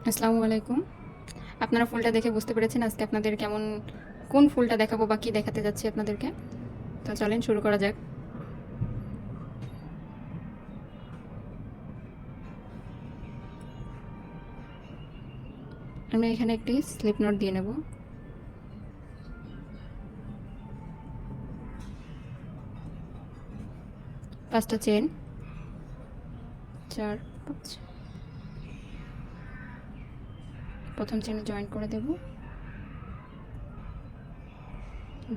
আসসালামু আলাইকুম। আপনারা ফুলটা দেখে বুঝতে পেরেছেন আজকে আপনাদের কোন ফুলটা দেখাবো বা কি দেখাতে যাচ্ছি আপনাদেরকে। তো চলেন শুরু করা যাক। আমি এখানে একটি স্লিপ নোট দিয়ে নেব। পাঁচটা চেন, 4 5। প্রথম চেনে জয়েন করে দেব,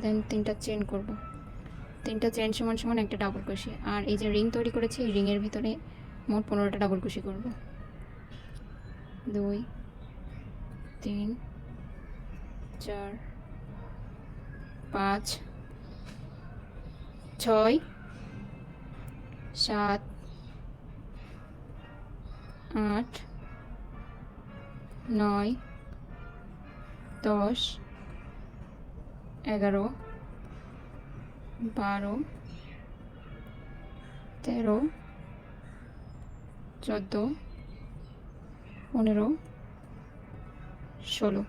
দেন 3টা চেন করব। 3টা চেন সমান সমান একটা ডাবল ক্রোশে। আর এই যে রিং তৈরি করেছি, এই রিংয়ের ভিতরে মোট 15টা ডাবল ক্রোশে করব। 2 3 4 5 6 7 8 9 10 11 12 13 14 15 16।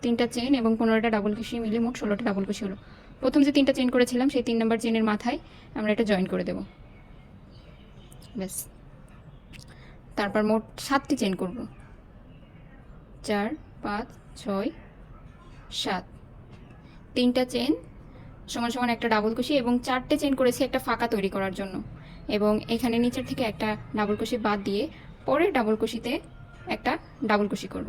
3টা চেন এবং 15টা ডাবল কুশি মিলে মোট 16টা ডাবল কুশি হলো। প্রথম যে 3টা চেন করেছিলাম সেই 3 নাম্বার চেনের মাথায় আমরা এটা জয়েন করে দেব। ব্যাস। তারপর মোট 7টি চেন করব। 4 5 6 7। 3টা চেন সমান সমান একটা ডাবল কুশি এবং 4টে চেন করেছি একটা ফাঁকা তৈরি করার জন্য। এবং এখানে নিচের থেকে একটা ডাবল কুশি বাদ দিয়ে পরের ডাবল কুশিতে একটা ডাবল কুশি করব।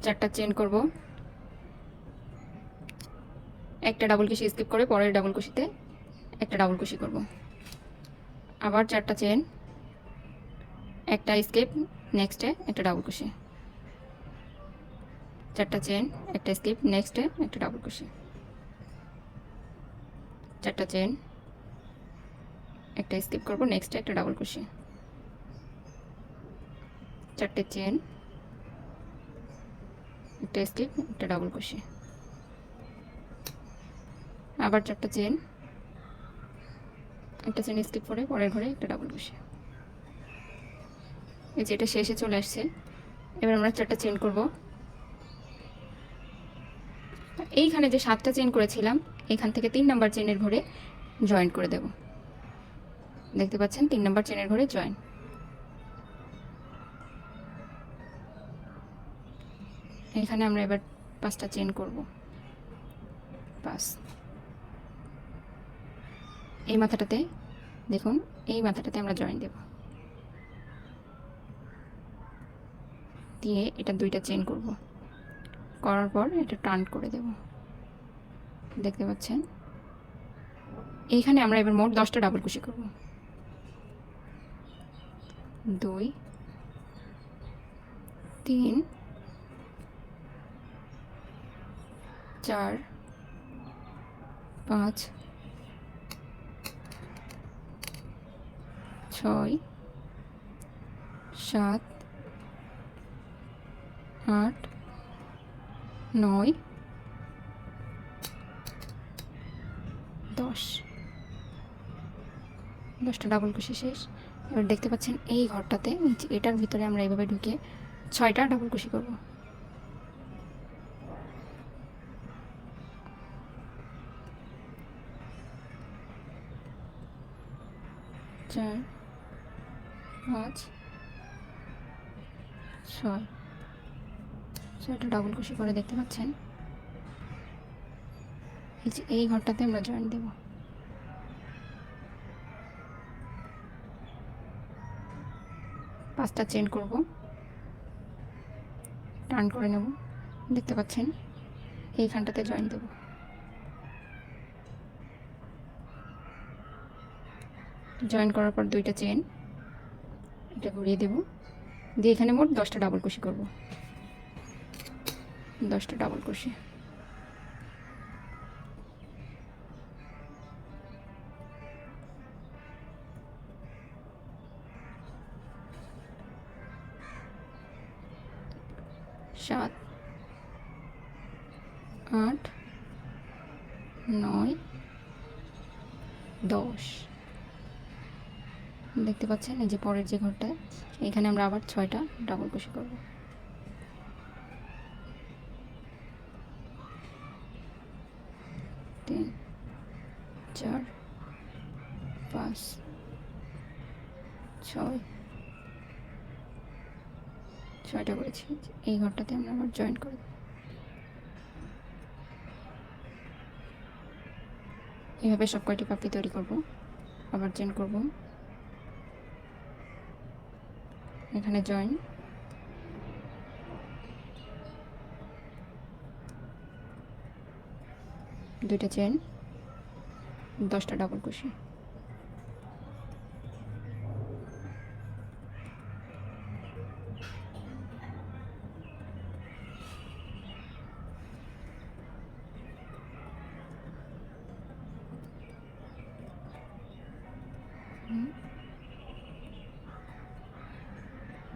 4টা চেন করব, একটা ডাবল কুশি স্কিপ করে পরের ডাবল কুশিতে একটা ডাবল কুশি করব। আবার 4টা চেন, একটা স্কিপ, নেক্সটে একটা ডাবল কুশি। 4টা চেন, একটা স্কিপ, নেক্সটে একটা ডাবল কুশি। 4টা চেন, একটা স্কিপ করব, নেক্সটে একটা ডাবল কুশি। 4টে চেন, একটা স্কিপ, একটা ডাবল কুশি। আবার 4টা চেন, একটা চেন স্কিপ করে পরের ঘরে একটা ডাবল কুশি। এই যে এটা শেষে চলে আসছে। এবার আমরা 4টা চেন করব। এইখানে যে 7টা চেন করেছিলাম এখান থেকে 3 নাম্বার চেনের ঘরে জয়েন করে দেব। দেখতে পাচ্ছেন 3 নাম্বার চেনের ঘরে জয়েন। এখানে আমরা এবার 5টা চেন করব। 5। এই মাথাটাতে দেখুন, এই মাথাটাতে আমরা জয়েন দেব, দিয়ে এটা 2টা চেন করব। করার পর এটা টার্ন করে দেব। দেখতে পাচ্ছেন এইখানে আমরা এবার মোট 10টা ডাবল কুশি করব। 2 3 4 5 6 7 8 9 10। 10টা ডাবল কুশি শেষ। এবার দেখতে পাচ্ছেন এই ঘরটাতে এটার ভিতরে আমরা এইভাবে ঢুকে 6টা ডাবল কুশি করব। 4 5 6। 6টা ডাবল কুশি করে দেখতে পাচ্ছেন এই ঘরটাতে আমরা জয়েন দেব। 5টা চেন করব, টার্ন করে নেব। দেখতে পাচ্ছেন এইখানটাতে জয়েন দেব। জয়েন করার পর 2টা চেন, এটা ঘুরিয়ে দেব, দিয়ে এখানে মোট 10টা ডাবল কুশি করব। 10টা ডাবল কুশি। 7 8 9 10। দেখতে পাচ্ছেন এই যে পরের যে ঘরটা, এখানে আমরা আবার 6টা ডাবল ক্রোশে করব। 3 4 5 6 6টা করেছি। এই ঘরটাতে আমরা আবার জয়েন করে দেব। এভাবে সব কয়টি পাপড়ি তৈরি করব। আবার চেন করব, এখানে জয়েন, দুইটা চেন, 10টা ডাবল ক্রোশে।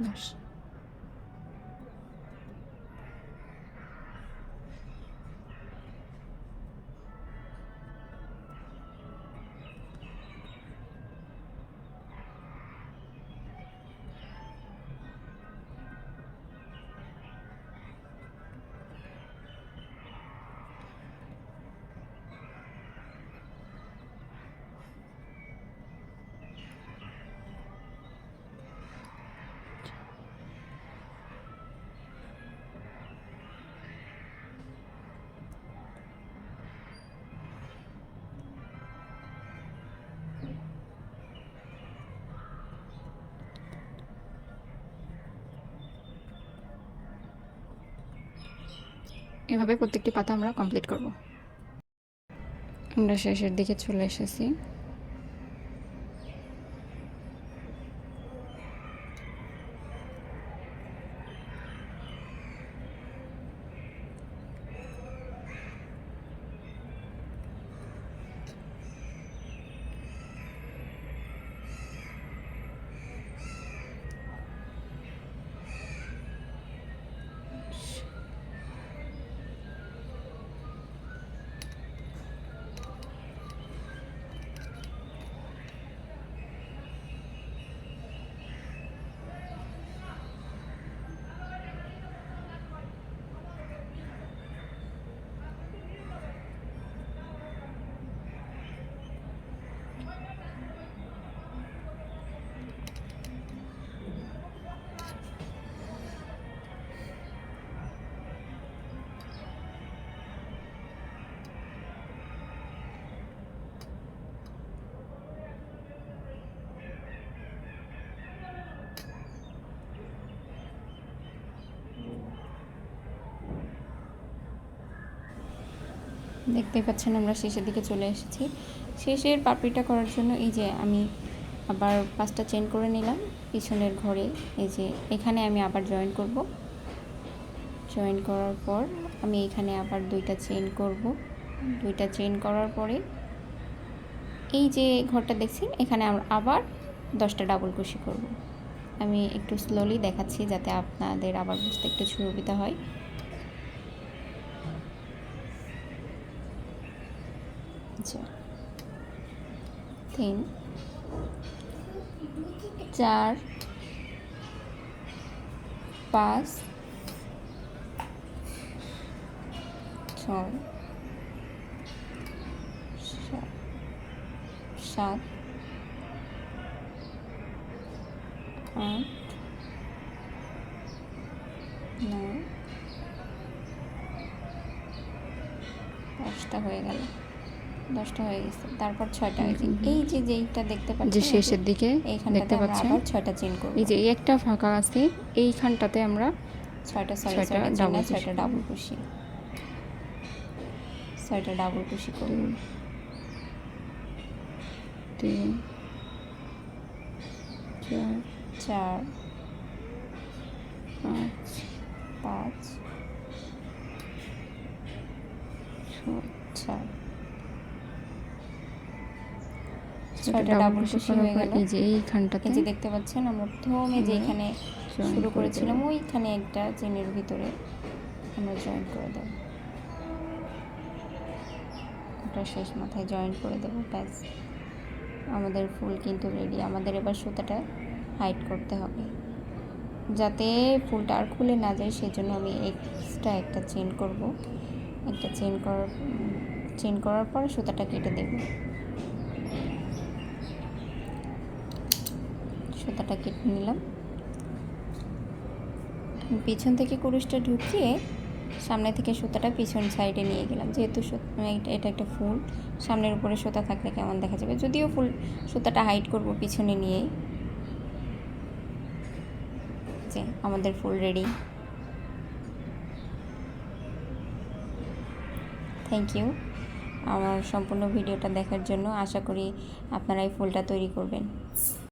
দশ। এভাবে প্রত্যেকটি পাতা আমরা কমপ্লিট করব। আমরা শেষের দিকে চলে এসেছি। দেখতেই পাচ্ছেন আমরা শেষের দিকে চলে এসেছি। শেষের পাপড়িটা করার জন্য এই যে আমি আবার 5টা চেন করে নিলাম পিছনের ঘরে। এই যে এখানে আমি আবার জয়েন করব। জয়েন করার পর আমি এখানে আবার 2টা চেন করব। 2টা চেন করার পরে এই যে ঘরটা দেখছেন এখানে আমরা আবার 10টা ডাবল ক্রোশে করব। আমি একটু স্লোলি দেখাচ্ছি যাতে আপনাদের আবার বুঝতে একটু সুবিধা হয়। আচ্ছা, 3 4 5 6 7 8 9 10টা হয়ে গেল। 10টা হয়ে গেছে। তারপর 6টা হয়েছে। এই যে যেইটা দেখতে পাচ্ছেন যে শেষের দিকে দেখতে পাচ্ছেন আবার 6টা চেন করব। এই যে এই একটা ফাঁকা আছে এইখানটাতে আমরা 6টা ডাবল ক্রোশে 6টা ডাবল ক্রোশে করব। 3 4 5 6 6টা ডাবল ক্রোশে হয়ে গেল। এই যে এইখানটাতে এই যে দেখতে পাচ্ছেন আমরা প্রথমে যে এখানে শুরু করেছিলাম ওইখানে একটা চেনের ভিতরে আমরা জয়েন করে দেব। ওটা শেষ মাথায় জয়েন করে দেব। ব্যাস আমাদের ফুল কিন্তু রেডি। আমাদের এবার সুতাটা হাইড করতে হবে, যাতে ফুলটা আর খুলে না যায়, সেজন্য আমি এক্সট্রা একটা চেন করব। একটা চেন করার পর সুতাটা কেটে দেব। সুতাটা কেটে নিলাম। পিছন থেকে কুরুশটা ঢুকিয়ে সামনে থেকে সুতাটা পিছন সাইডে নিয়ে গেলাম, যেহেতু এটা একটা ফুল, সামনের উপরে সুতা থাকলে কেমন দেখা যাবে। যদিও সুতাটা হাইড করব পিছনে নিয়েই। যে আমাদের ফুল রেডি। থ্যাংক ইউ আমার সম্পূর্ণ ভিডিওটা দেখার জন্য। আশা করি আপনারা এই ফুলটা তৈরি করবেন।